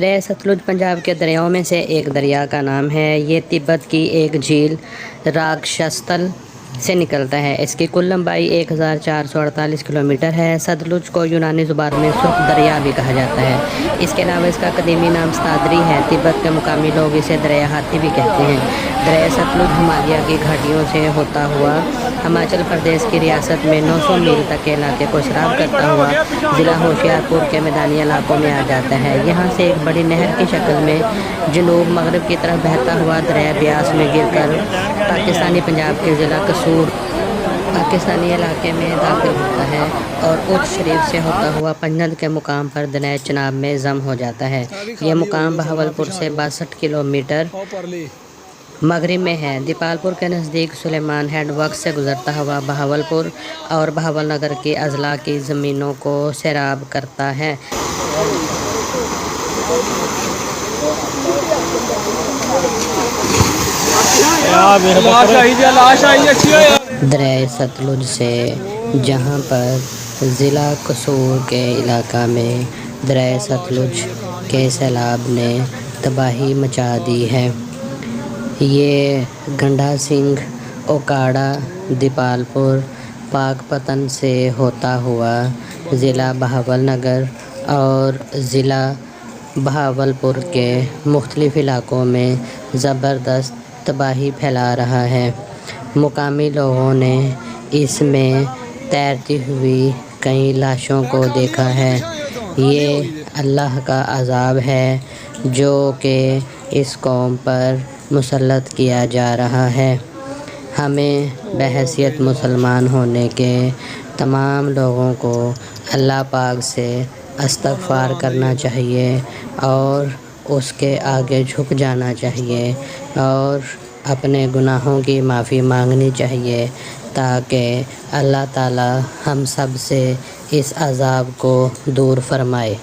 دریا ستلج پنجاب کے دریاؤں میں سے ایک دریا کا نام ہے۔ یہ تبت کی ایک جھیل راکشستل سے نکلتا ہے۔ اس کی کل لمبائی 1448 کلومیٹر ہے۔ ستلج کو یونانی زبان میں سرخ دریا بھی کہا جاتا ہے۔ اس کے علاوہ اس کا قدیمی نام ستادری ہے۔ تبت کے مقامی لوگ اسے دریا ہاتھی بھی کہتے ہیں۔ دریا ستلج ہمالیہ کی گھاٹیوں سے ہوتا ہوا ہماچل پردیش کی ریاست میں 900 میل تک کے علاقے کو سیراب کرتا ہوا ضلع ہوشیار پور کے میدانی علاقوں میں آ جاتا ہے۔ یہاں سے ایک بڑی نہر کی شکل میں جنوب مغرب کی طرف بہتا ہوا دریا بیاس میں گر کر پاکستانی پنجاب کے ضلع قصور پاکستانی علاقے میں داخل ہوتا ہے اور اچ شریف سے ہوتا ہوا پنجند کے مقام پر دریائے چناب میں ضم ہو جاتا ہے۔ یہ مقام بہاولپور سے 62 کلومیٹر مغرب میں ہے۔ دیپالپور کے نزدیک سلیمان ہیڈ ورکس سے گزرتا ہوا بہاولپور اور بہاول نگر کی اضلاع کی زمینوں کو سیراب کرتا ہے۔ دریائے ستلج سے جہاں پر ضلع قصور کے علاقہ میں دریائے ستلج کے سیلاب نے تباہی مچا دی ہے۔ یہ گنڈھا سنگھ، اوکاڑا، دیپالپور، پاکپتن سے ہوتا ہوا ضلع بہاول نگر اور ضلع بہاولپور کے مختلف علاقوں میں زبردست تباہی پھیلا رہا ہے۔ مقامی لوگوں نے اس میں تیرتی ہوئی کئی لاشوں کو دیکھا ہے۔ یہ اللہ کا عذاب ہے جو کہ اس قوم پر مسلط کیا جا رہا ہے۔ ہمیں بحیثیت مسلمان ہونے کے تمام لوگوں کو اللہ پاک سے استغفار کرنا چاہیے اور اس کے آگے جھک جانا چاہیے اور اپنے گناہوں کی معافی مانگنی چاہیے تاکہ اللہ تعالی ہم سب سے اس عذاب کو دور فرمائے۔